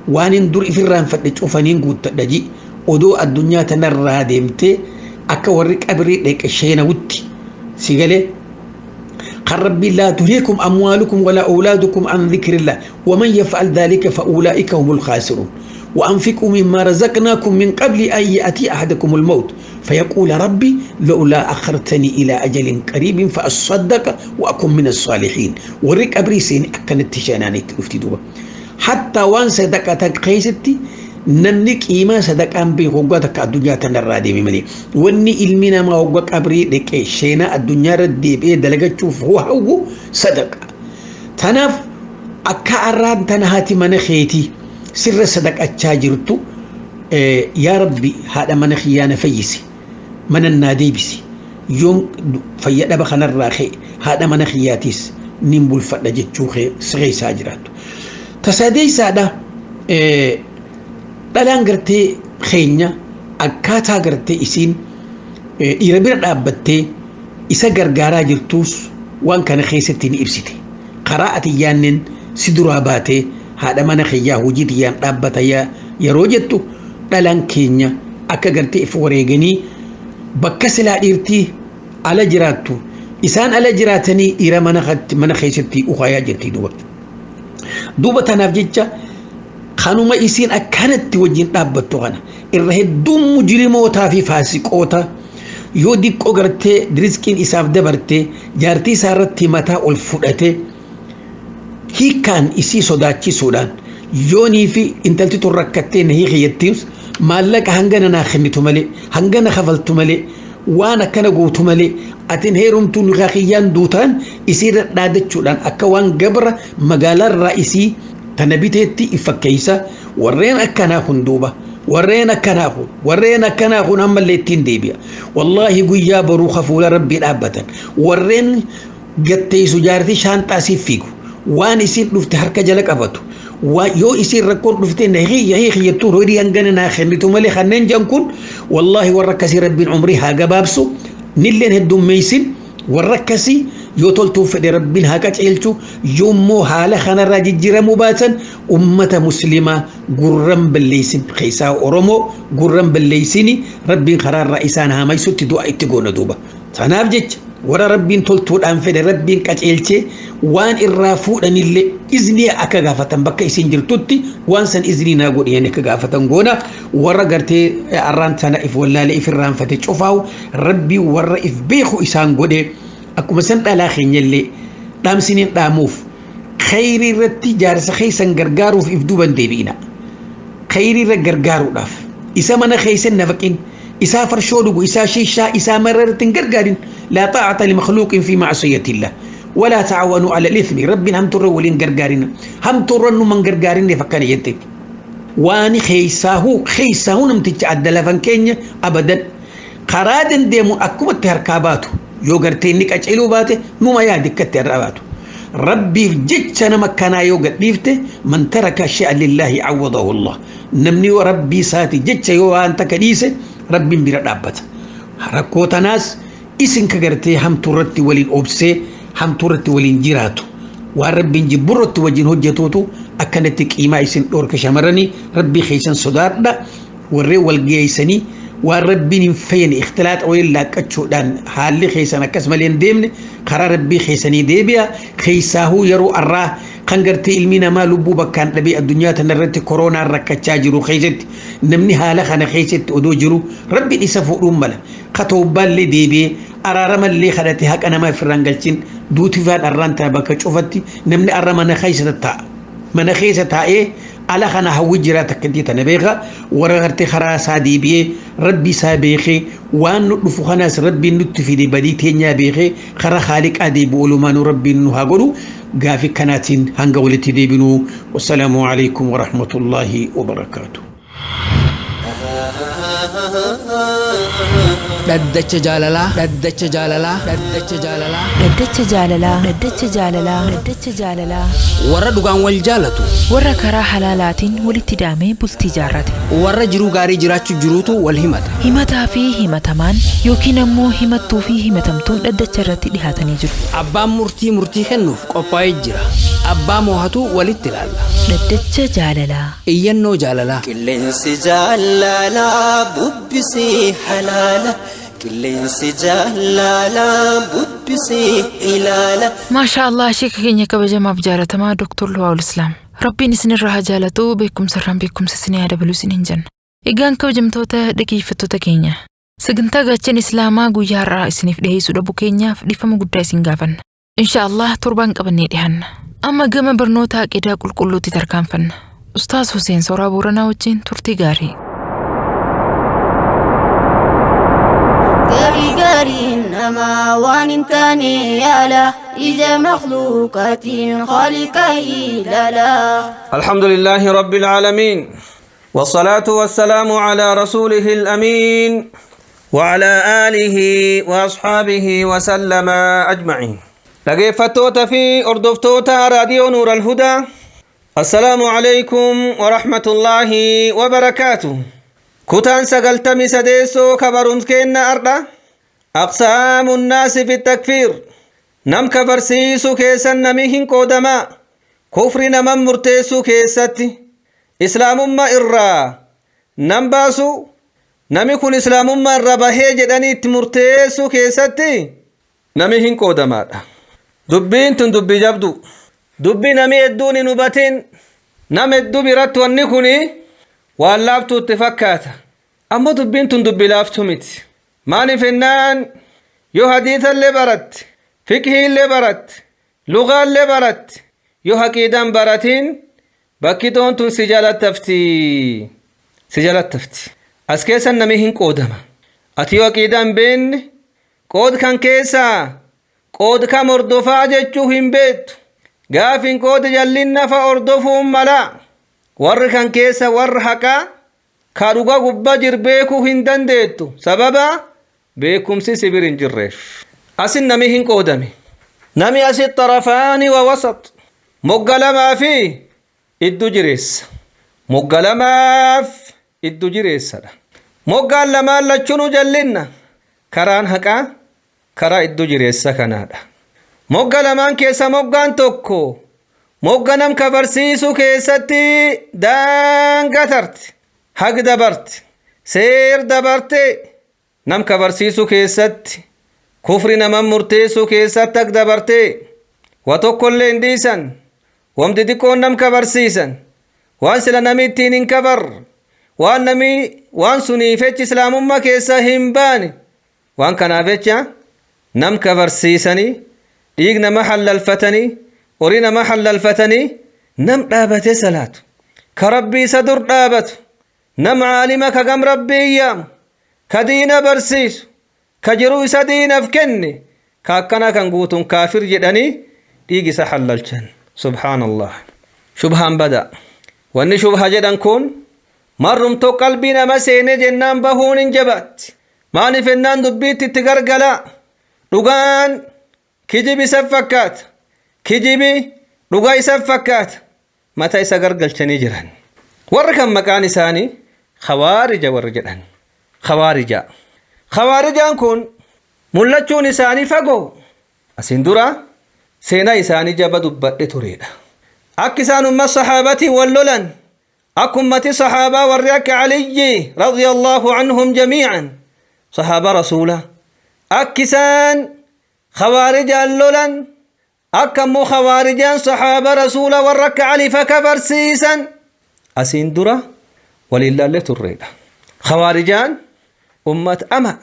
وان ندور في الران فتشوفانين قوت دجي ودو الدنيا تنرى ديمتي أكا وريك أبري ليك الشينا ودي سيقالي قال ربي لا تلهكم أموالكم ولا أولادكم عن ذكر الله ومن يفعل ذلك فأولئك هم الخاسرون وأنفقوا مما رزقناكم من قبل أن يأتي أحدكم الموت فيقول ربي لولا أخرتني إلى أجل قريب فأصدق وأكون من الصالحين وريك أبريسين أكنت تشاناني تفتدوها حتى وان صدقتك قيستي نملك إيما صدقان بي غوغتك الدنيا تنرى دي ملي واني إلمنا ما غوغك أبري لكي شينا الدنيا ردي بي دلقة تشوف هو صدق تناف أكا أراد تنهاتي منخيتي سر صدق أتشاجرتو يا ربي هذا منخيانا فيسي من النادي بسي يوم فيدا بخنا الراخي هذا منخياتيس نيمبول فدجت شوخي سغي ساجراتو تسادي سادا دلان غرتي خينيا أكاتا غرتي إسين إيربير دابتي إسا غرغارا جرتوس وان كان خيستيني إبسيتي قراءة يانن سدراباتي هذا من خيا وجد يان دابتا يا روجتو دلان كينيا أكا غرتي فوريغني بكسلا إرتي على جراتو إسان على جراتني إيرا من خيستي أخايا جرتي دوبا تنافجيجا خانوما إسين أكانت وجين دابتو غانا إرهدوم مجرموتا في فاسقوتا يو ديكو غرتي درسكين إساف دبرتي جارتي سارتي متا الفؤتي هي كان إسي صداتي سودان يوني في انتلتي تركتين هي خيتيوس مالك هنغانا ناخمتو مالي هنغانا خفلتو مالي وانا كان قوتو مالي أتين هيرمتو نغاخيان دوتان إسير دادتشو دان أكوان قبر مقالا الرئيسي تنبيتي إفكيسا ورين أكناخن دوبا ورين أكناخن هم اللي تنديبيا والله قويا بروخ فولا ربي الأبدا ورين قتي سجارتي شانتا سيفيكو وان يصير نفت حركة جلك أبتو ويو يصير ركون نفتين هي يبتو رودي أنجنا خنتو مالي خنين جنكون والله وركسي ربي عمري هاقا بابسو نلين هدوم ميسين وركسي يوتولتو فدي ربين هاكات عيلتو يومو حالة خانا راجي جيرا مباتا أمة مسلمة قرم بالليسين خيسا أورمو قرم بالليسيني ربين خرار رئيسان هاما يسوتي دعا اتقونا دوبا تنافجج ورا ربين تولتو الآن فدي ربين كات عيلتي وان الرافو اللي إذني أكا غافة بكا إسين جرتوتي وان سن إذني ناقود يعني كغافة قونا ورا قرتي أران تنائف ولا لإف الران فتي شوفاو ربي ورا إف بيخو إسان قودي أكو مسان تلاخين يلي دام سنين داموف خيري رتي جارس خيسان غرغارو في إفدوبان ديبينا خيري رغرغارو داف إسا منا خيسان نفكين إسا فرشودو إسا شيشا إسا مررتين غرغارين لا طاعة لمخلوق في معصية الله ولا تعاونوا على الإثم ربنا هم ترولين غرغارين هم ترنوا من غرغارين فكان يتي واني خيساهو نمتج عدل فنكين أبدا قرادن ديمو أكو التهركاباتو يوغرتينيك أجعلو باتي نوما يادك التهركاباتو ربي جيتشنا مكانا يوغت بيفته من ترك شيئا لله عوضه الله نمني وربي ساتي جيتش يوان تكديسه ربي بردابت حركوتا ناس إسن كغرتي هم ترتي ولين أوبسي هم ترتي ولين جيراتو وربي جبرت وجين هجتوتو أكنتك إيما إسن أورك شمرني ربي خيسن صدارنا وري والجيسني وربي نفين اختلاط ويلا كتشو دان حالي خيسنا كسملين ديمن قرار ربي خيسني ديبيا خيساهو يرو الراه خنجرتي المينا ما لبو بكان لبي الدنيا تنرت كورونا ركتشاجرو خيجت نمني هالا خنا خيجت ودوجرو ربي يسفو أملا خطوبان لي ديبي أرارم اللي خلتي هك أنا ما فرنجلتين دوتي فان أرانتا بك شوفتي نمني أرمنا خيجت تا من خيجت إيه على خنا هوجرا تكدي تنبيغا ورغرتي خراسا ديبي ربي سابيخي وان نطفو خناس ربي نطفي دي بدي تينيا بيخي خرا خالق أدي بولو مانو ربي نهاغلو غافي كناتين هنغا ولتي ديبنو والسلام عليكم ورحمة الله وبركاته Dhaddacha jaalalaa. Dhaddacha jaalalaa. Dhaddacha jaalalaa. Dhaddacha jaalalaa. Dhaddacha jaalalaa. Dhaddacha jaalalaa. Warra dhugaan wal jaalatu. Warra karaa halaalaatiin walitti daamee bultii jaarrate. Warra jiruu gaarii jiraachuu jiruutu wal himata. Himataa fi himatamaan yookiin ammoo himattuu fi himatamtuun dhaddacha irratti dhihaatanii jiru. Abbaan murtii murtii kennuuf qophaa'ee jira. Abbaa moohatu walitti ilaalla. Dhaddacha jaalalaa. Iyyannoo jaalalaa. qilleensi jaalalaa bubbisii halaala qilleensi jaalalaa bubbisii ilaala. Maashaa Allah sheeka keenya kabajamaaf jaalatamaa Dr. Luwaawul Islaam. Rabbiin isinirraa haa jaalatu beekumsarraan beekumsa isinii haa dabalu isiniin jenna. Egaan kabajamtoota dhaggeeffattoota keenya. Sagantaa gaachana Islaamaa guyyaa har'aa isiniif dhiyeessuu dhabu keenyaaf dhiifama guddaa isin gaafanna. Inshaallah torbaan qabannee dhiyaanna. Amma gama barnoota aqiidaa qulqulluutti tarkaanfanna. Ustaaz Hussein Soraa Booranaa wajjin turtii gaarii. gari nama waan hin taane yaala ija makhluuqaatiin khaliqa ilaala. الحمد لله رب العالمين والصلاة والسلام على رسوله الأمين وعلى آله وأصحابه وسلم أجمعين. dhaggeeffattoota fi hordoftoota raadiyoo Nuur al-Hudaa السلام عليكم ورحمة الله وبركاته. كتان سقلتمي سديسو كبرون كينا أردا أقسام الناس في التكفير نم كفرسيسو كيسا نميهن قودما كفر نمم مرتيسو كيستي إسلام ما إرى نم باسو نمي كن إسلام ما إرى بهيجدني تمرتيسو كيستي نميهن قودما دبين تندبي جبدو دبي نمي الدوني نباتين نم الدو برات ونكوني واللافتو اتفكاتا أما دبين تندبي لافتو مت ماني فنان يو حديث اللي برت فقه اللي برت لغة اللي برت يو حقيدان براتين بكيتون تن سجالات تفتي أسكيسا نميهن قودما أتيو حقيدان بين قود كان كيسا قود كمردفا جتشوهن بيت غافين قود جلين فأردفهم ملا ور كان كيسا ور حقا كاروغا قبا جربيكو هندن ديتو سببا بيكم سبرين جريف أسن نميهن قودمي نمي أسي الطرفان ووسط مقلما في إدو جريس مقلما في إدو جريس مقلما لچنو جلين كران حقا كرا إدو جريس كنادا مقلمان كيسا مقان توكو مقنم كفرسيسو كيستي دان قترت حق دبرت سير دبرت نم كفرسيسو كيستي كفر نمم مرتيسو كيست حق دبرت وتوكو اللي انديسن ومددكون نم كفرسيسن وان سلا نمي تينين كفر وان نمي وان سني فيتش اسلام ما كيسا همباني وان كنا فيتشا نم كفرسيسني dhiigna ma hallalfatanii horina ma hallalfatanii nam dhaabate salaatu ka rabbii isa dur dhaabatu nam caalima ka gam rabbii yaamu ka diina barsiisu ka jiruu isa diinaf kenne ka akkana kan guutun kaafir jedhanii dhiig isa hallalchan subhaanallah shubhaan bada wanni shubha jedhan kun marrumtoo qalbii nama seene jennaan bahuun hin jabaatti maaniif ennaan dubbiitti itti gargala dhugaan kijibi safakkaat kijibi dhugaa isa fakkaata mata isa gargalchanii jiran warra kan maqaan isaanii khawaarija warra jedhan khawaarijaan kun mul'achuun isaanii fagoo asin dura seenaa isaanii jaba dubbadhe tureedha akka isaan umma sahaabati wal lolan akka ummati sahaabaa warri akka aliyyi radiyallahu anhum jamiican sahaaba rasuula akka isaan خوارج اللولن أكم خوارجان صحابة رسول والرك علي فكفر سيسا أسين درا ولله لتريد خوارجان أمة أما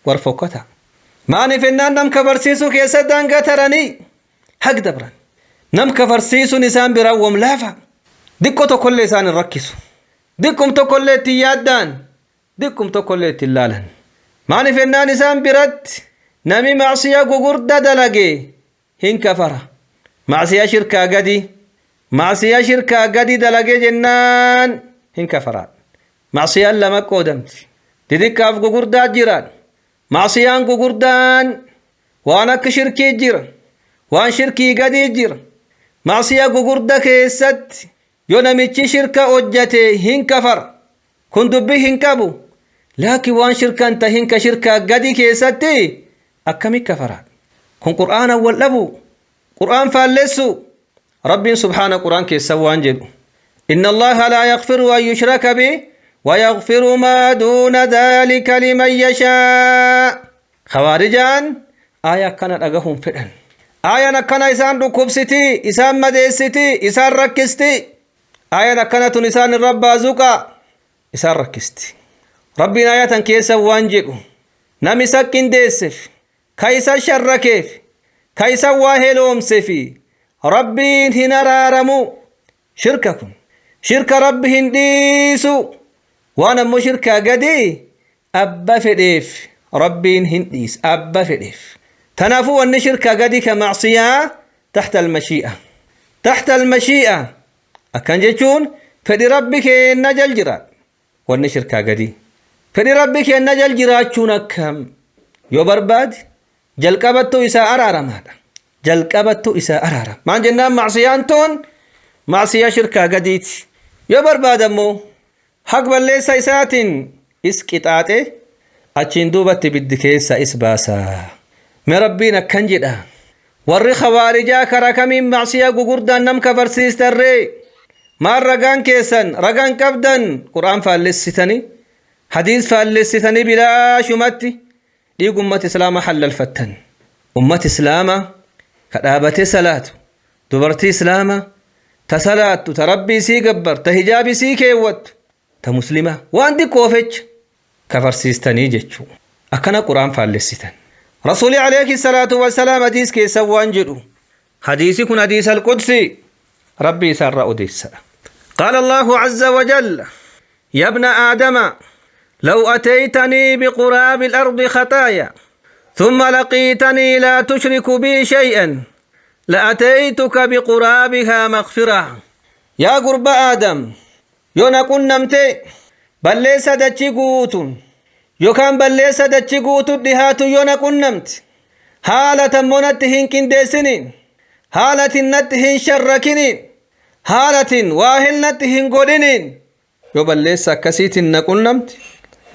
ورفوكتا ما نفنان نم كفر سيسو كيسا دانقترني حق دبران نم كفر سيسو نسان براوم لافا ديكو تقول لسان الركسو ديكم تقول لتيادان ديكم تقول لتلالان ما نفنان نسان برد نمي معصية قرد دلقي هن كفرة معصية شركة قدي معصية شركة قدي دلقي جنان هن كفرات معصية لما قدمت تذكاف قردات جيران معصيان قردان وانا شركي جيران وان شركي قدي جيران معصية قرد كيست يونمتش شركة أجته هن كفر كن دبي هن كابو لكن وان شركة انت هن كشركة قدي كيستي أكمي كفرات كن قرآن أول لبو قرآن فالسو رب سبحانه قرآن كيسوان جدو إن الله لا يغفر أن يشرك به ويغفر ما دون ذلك لمن يشاء خوارجان آية كانت أغهم فئن آية كان إسان ركوبستي إسان مديستي إسان ركستي آية كانت إسان الرب بازوكا إسان ركستي ربنا آية كيسا وانجئ نمي سكين ديسف كيسا شركيف كيسا واهلوم سفي ربين هنا رارمو شرككم شرك ربهن ديسو وانا مو شركة قدي أبا فديف ربين هنديس أبا فديف تنافو أن شركة قدي كمعصية تحت المشيئة تحت المشيئة أكن جيشون فدي ربك نجل جرات وأن شركة قدي فدي ربك نجل جرات شونكم يو برباد جلقبتو إساء أرارم هذا جلقبتو إساء أرارم ما جنان معصيان تون معصية شركة قديت يو برباد أمو حق بلسا إساتين إسكتاتي أچين دوبت بدكيسا إسباسا مربينا كنجدا ور خوارجا كركمين معصية غغردان نم كفرسيستري ما رغان كيسن رغان كبدن قرآن فالستني حديث فالستني بلا شمتي دي أمة إسلام حل الفتن أمة إسلام كدابة صلاة دبرتي إسلام تسلاة تربي سي قبر تهجابي سي كيوت تمسلمة وان دي كوفج كفرسيستني جيتشو أكنا قرآن فالستن رسولي عليه الصلاة والسلام حديث كي سوان جدو حديثي كن حديث القدسي ربي سر أديس قال الله عز وجل يا ابن آدم لو أتيتني بقراب الأرض خطايا ثم لقيتني لا تشرك بي شيئا لأتيتك بقرابها مغفرة يا قرب آدم يونا كن نمتي بل ليس دتشي قوتون يوكان بل ليس دتشي قوتو دهاتو يونا كن نمت حالة منتهن كندسنين حالة نتهن شركنين حالة واهل نتهن قدنين يو بل ليس كسيت نكن نمت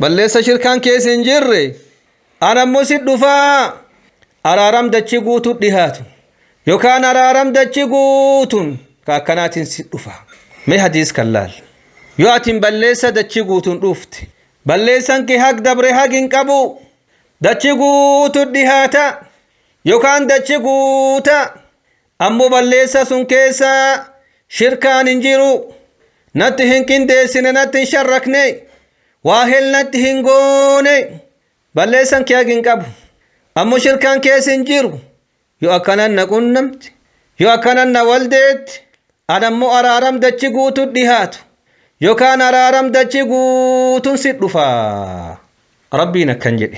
بل ليس شركان كيسن جري أنا مسد دفا أرارم دتشي قوتو دهاتو يوكان أرارم دتشي قوتون كاكنات سد دفا مي حديث كلال يواتين بلسا دچي غوتون دوفت بلسان كي حق دبر حق انقبو دچي غوتو ديهاتا يوكان دچي غوتا امو بلسا سن كيسا شركان انجيرو نتهن كندسن نتهن شركني واهل نتهن غوني بلسان كي حق انقبو امو شركان كيس انجيرو يو اكنن نقنمت يو اكنن ولدت انا مو ارارم دچي غوتو ديهاتو يوكان أرارم دچي قوتن سدفا ربنا كنجد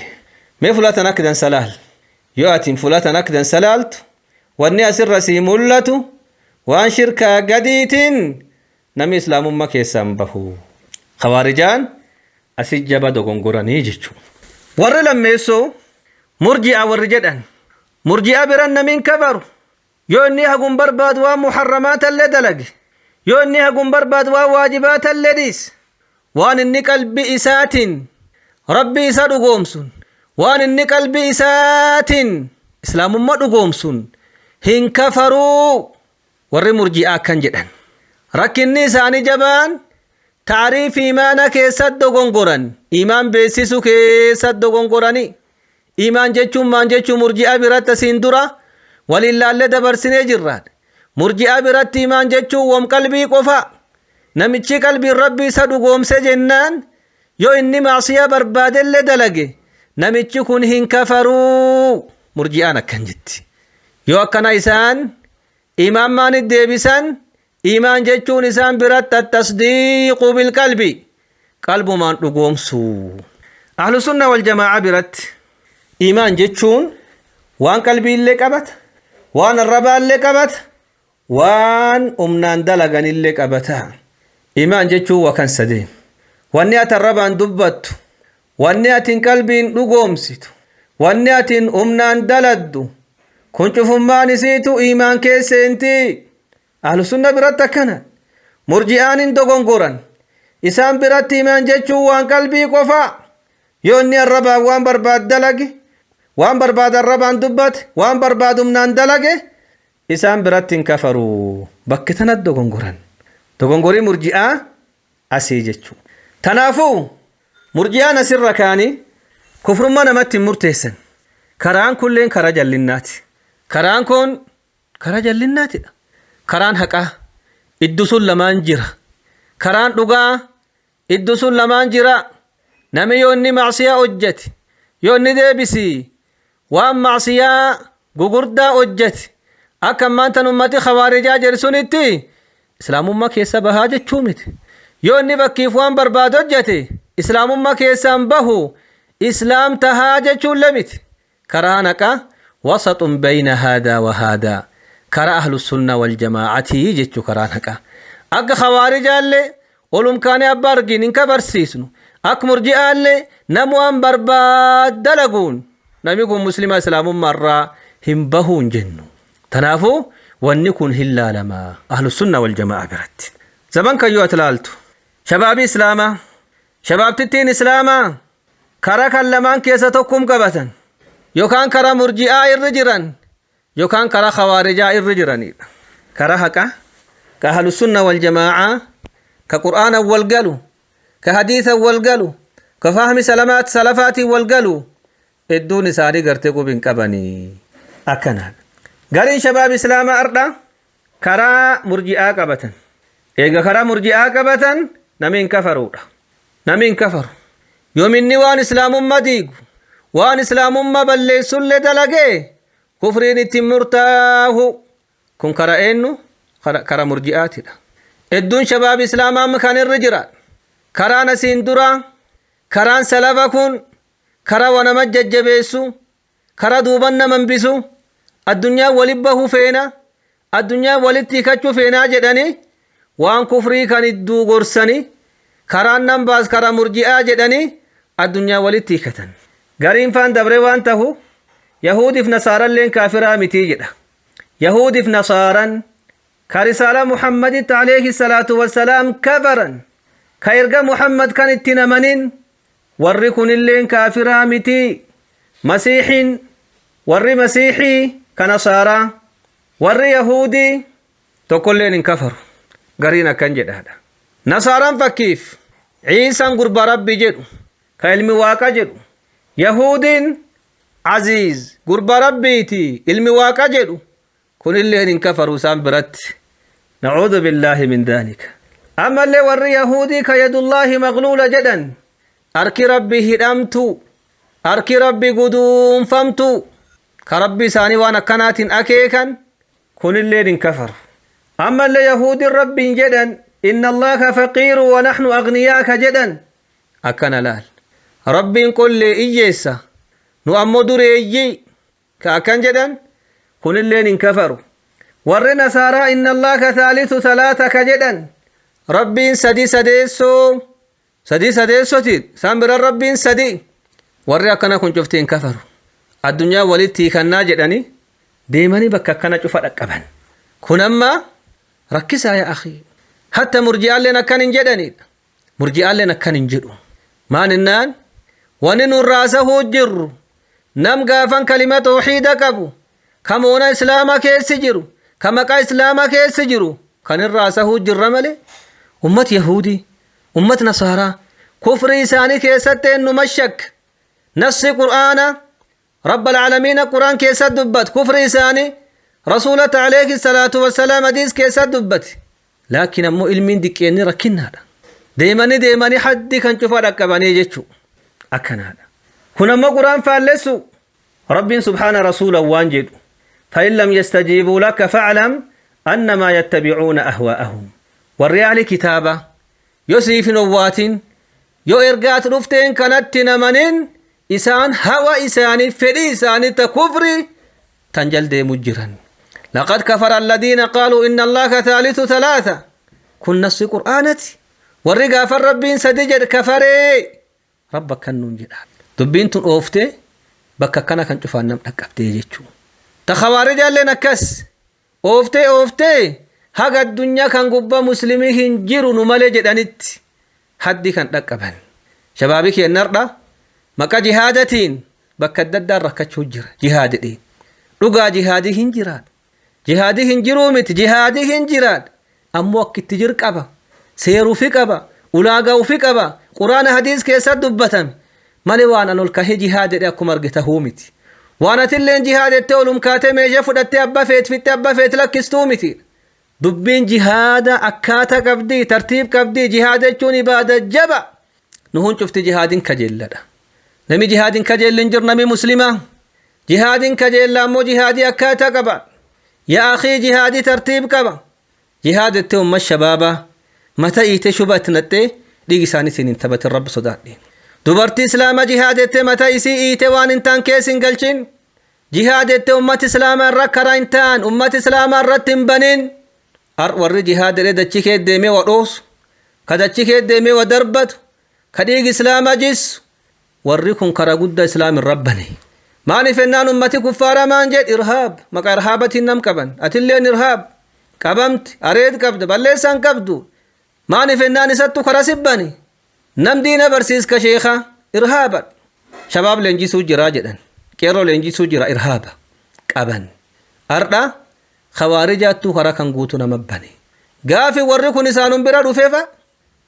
ما فلاتنا كدن سلال يؤتي فلاتنا كدن سلالت واني أسر سيمولتو وان شركة قديتين نمي إسلام ما كيسان بهو خوارجان أسجب دغنغراني جيچو ور لميسو مرجئ ورجدان مرجئ برن من كبر يوني هغم برباد ومحرمات اللي دلق يوني هقوم برباد وواجبات اللديس وان اني قلبي إسات ربي إسات قومسون وان اني قلبي إسات إسلام ما قومسون هن كفروا ور مرجئا كان جدن ركني ساني جبان تعريف إيمانا كيسد غنغران إيمان بيسيسو كيسد غنغراني إيمان جيچو مان جيچو مرجئا برات سندرا walillaalle dabarsinee jirraan murji'aa biratti imaan jechuun wam qalbii qofa namichi qalbiin rabbii isa dhugoomse jennaan yoo inni maasiyaa barbaadellee dalage namichi kun hin kafaruu murji'aan akkan jetti yoo akkana isaan imaan maanit deebisan imaan jechuun isaan biratti attasdiiqu bilqalbi qalbumaan dhugoomsuu ahlu sunna wal jamaa'a biratti imaan jechuun waan qalbiillee qabata waan arrabaallee qabata waan umnaan dalaganillee qabata imaan jechuun wakan sadeen wanni ati arrabaan dubbattu wanni atiin qalbiin dhugoomsitu wanni atiin umnaan daladdu kun cufummaan isiitu imaan keesseenti ahlu sunna biratti akkana murji'aan hin dogongoran isaan biratti imaan jechuun waan qalbii qofa yoo inni arrabaan waan barbaad dalage waan barbaad arrabaan dubbate waan barbaad umnaan dalage isaan biratti hin kafaru bakki tanat dogongoran dogongorii murji'aa asii jechuun tanaafuu murji'aan asirra kaanii kufrummaa namatti hin murteessan karaan kulleen karaa jallinnaati karaan kun karaa jallinnaatidha karaan haqaa iddu sun lamaan jira karaan dhugaa iddu sun lamaan jira nami yoo inni macsiyaa hojjete yoo inni deebisi waan macsiyaa gugurdaa hojjete akka ammaantan ummati khawaarijaa jedhu sunitti islaamummaa keessa bahaa jechuu miti yoo inni bakkiif waan barbaadu hojjete islaamummaa keessaan bahu islaam tahaa jechuun lemiti karaan haqaa wasatun bayna haadaa wa haadaa كرا أهل السنة والجماعة يجتشو كران هكا أك خوارج اللي ولم كان أبارجين إنك برسيسنو أك مرجئ اللي نموان برباد دلقون نميكم مسلمة إسلام مرة هم بهون جنو تنافو ونكون هلا لما أهل السنة والجماعة برد زمان كيو أتلالتو شباب إسلاما شباب تتين إسلاما كرا كلمان كيستكم قبتا يوكان كرا مرجئ الرجران يوكان كرا خوارجا الرجراني كرا هكا كأهل السنة والجماعة كقرآن والقلو كحديث والقلو كفهم سلامات سلفات والقلو الدون ساري قرتكو بن كبني أكنا قرين شباب إسلام أردا كرا مرجئا قبتا إيقا كرا مرجئا قبتا نمين كفروا نمين كفر يوم النوان إسلام مديق وان إسلام مبلي سل دلقه كفرين التمرتاه كن كرا إنو كرا مرجئات الدون شباب إسلام مكان الرجرات كرا نسين درا كران سلفا كن كرا ونمجج جبيسو كرا دوبن منبسو الدنيا ولبه فينا الدنيا ولتكچو فينا جدني وان كفري كان الدو غرسني كران نمباز كرا مرجئا جدني الدنيا ولتكتن غرين فان دبري وان تهو يهود في نصارى لين كافرا متيجدا يهود في نصارى كرسالة محمد عليه الصلاة والسلام كبرا كيرجى محمد كان التنمنين وركن اللين كافرا متي مسيح ور مسيحي كنصارى ور يهودي تقول لين كفر قرينا كان جد هذا نصارى فكيف عيسى قرب ربي جد كلمة واقع جد يهود عزيز قرب ربيتي علم واقع جد كل اللي كفروا سام برت نعوذ بالله من ذلك أما اللي ور يهودي كيد الله مغلولة جدا أركي ربي هدمتو أركي ربي قدوم فمتو كربي ساني وانا كانت أكيكا كل اللي كفر أما اللي يهودي ربي جدا إن الله فقير ونحن أغنياك جدا أكنا لال ربي كل إيسا نؤمو دريجي كأكن جدا كل اللي كفروا ورنا سارا إن الله ثالث ثلاثة كجدا ربي سدي سديسو سدي سديسو تيد سامبر ربي سدي ورّا كنا كن شفتين كفروا الدنيا ولدتي كنا جدني ديماني بكا كنا شوفت أكبان كنما ركز يا أخي حتى مرجع لنا كان جدني مرجع لنا كان جدو ما ننان وننور راسه جر نم قافن كلمة توحيد كبو كمونا إسلاما كيس جرو كمكا إسلاما كيس جرو كان راسه جر ملي أمة يهودي أمة نصارى كفر إساني كيستين نمشك نص قرآن رب العالمين قرآن كيست دبت كفر إساني رسولة عليه الصلاة والسلام حديث كيسا دبت لكن أمو علمين دكيني ركنا ديماني حد كان شوفا ركباني جيتشو أكنا كنا ما قرآن فالسو رب سبحانه رسول وانجد فإن لم يستجيبوا لك فاعلم أنما يتبعون أهواءهم والريال كتابة يسيف نوات يو إرقات رفتين كانت نمنين إسان هوا إساني فدي إساني تكفري تنجل دي مجرا لقد كفر الذين قالوا إن الله ثالث ثلاثة كن نص قرآنتي والرقا فالربين سدجد كفري ربك كنون جدال دبين تن أوفتي بكا كان كان شوفان نم أكبتي جيتشو تخوارج اللي نكس أوفتي هاga الدنيا كان قبا مسلمين جيرو نمالي جدانت حدي كان أكبان شبابك النرد مكا جهادتين بكا الددار ركتشو جرا جهاد دي رقا جهادي هنجرات جهادي هنجرو مت جهادي هنجرات أمو وقت تجر قبا سيرو في قبا ولاغاو في قبا قرآن حديث كيسا دبتن مالي وانا نلقه جهاد دي أكو مرقته متي وانا تلين جهاد التولم كاتمي جفدت أبا فيت لكستومتي دبين جهاد أكاتا قبدي ترتيب قبدي جهاد الجوني بعد الجبع نهون شفت جهاد كجل لدى نمي جهاد كجل لنجر نمي مسلمة جهاد كجل لامو جهادي أكاتا قبع يا أخي جهادي ترتيب قبع جهاد التوم الشبابة متى يتشبت نتي ديقي ساني سنين ثبت الرب صداقين دبرتي إسلام جهاد التوم متى يسي إيتوان انتان كيسين قلشين جهاد التوم أمت إسلام الركرا انتان أمت إسلام الرتن بنين warri jihaad jedhee dachii kee deemee wadhoosu ka dachii kee deemee wadarbatu ka dhiigi islaamaa jisu warri kun karaa guddaa islaamin rabbani maaliif ennaan ummati kuffaara maan jedh irhaab maqaa irhaabatiin nam qaban atilleen irhaab qabamti areed qabda balleessaan qabdu maaliif ennaan isattu karaa sibbani nam diina barsiiska sheeka irhaabad shabaab leenjisuu jiraa jedhan qeerroo leenjisuu jira irhaaba qaban ardha خوارجاتو خرا كان غوتو نمبني غافي وركون اسانون برا دفيفا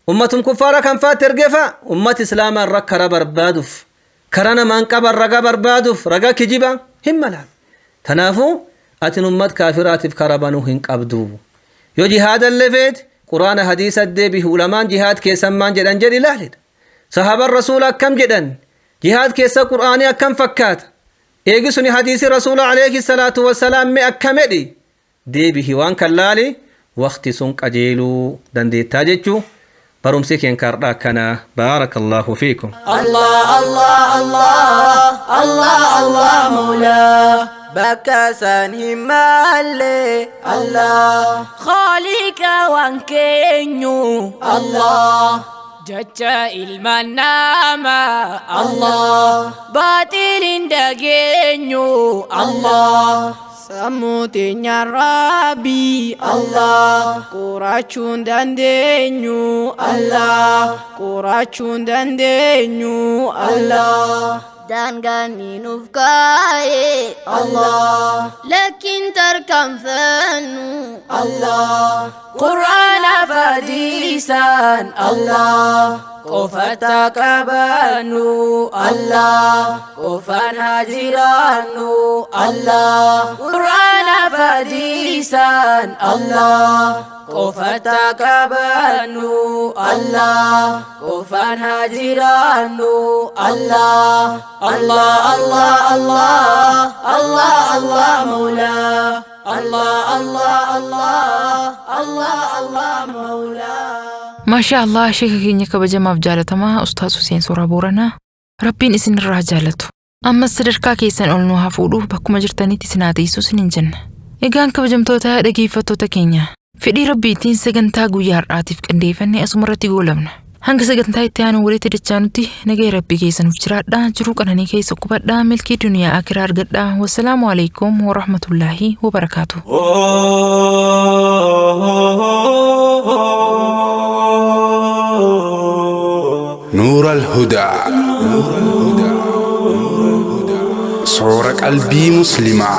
امتم كفارا كان فاترغفا امه اسلام الركر بربادف كرنا من قبر رغا بربادف رغا كجيبا هملا تنافو اتن امه كافرات كربانو هن قبدو يو جهاد اللفيت قران حديث ادي به علماء جهاد كيسمان جدن جدي لاهد صحابه الرسول كم جدن جهاد كيس قراني كم فكات ايغسني حديث رسول عليه الصلاه والسلام مي اكمدي deebihi waan kallaale waqti sun qajeeluu dandeettaa jechuu barumsi keen kardhaa kana baarakallahu fiikum الله الله الله الله الله مولا بكاسان همالي الله خالق وانكينيو الله جتا المنامة الله باطل دقينيو الله Samutinya Rabbi Allah Kuracun dan denyu Allah Kuracun dan denyu Allah dan gani nufkai Allah lakin terkam fanu Allah Quran fadisan Allah Kofata kabanu Allah Kofan hajiranu Allah Quran fadisan Allah Kofata kabanu Allah Kofan hajiranu Allah Allah Allah Allah Allah Allah Maula Allah Allah Allah Allah Allah Maula ما شاء الله شيخ كينيا كبجما بجالتما أستاذ حسين سورة بورنا ربين إسن الرجالته أما السرقة كيسن أولنوها فولو بكو مجرتاني تسناتي سوسن جنة إيغان كبجمتوتا دقيفتوتا كينيا فدي ربيتين سجنتا غيار عاطف كنديفني أسمرتي قولمنا هنگ سجنتا إتيانو وليت دجانوتي نجي ربي كيسن وشرادا جروك أناني كيسو كبدا ملكي دنيا آكرار قدا والسلام عليكم ورحمة الله وبركاته نور الهدى صورة قلبي مسلمة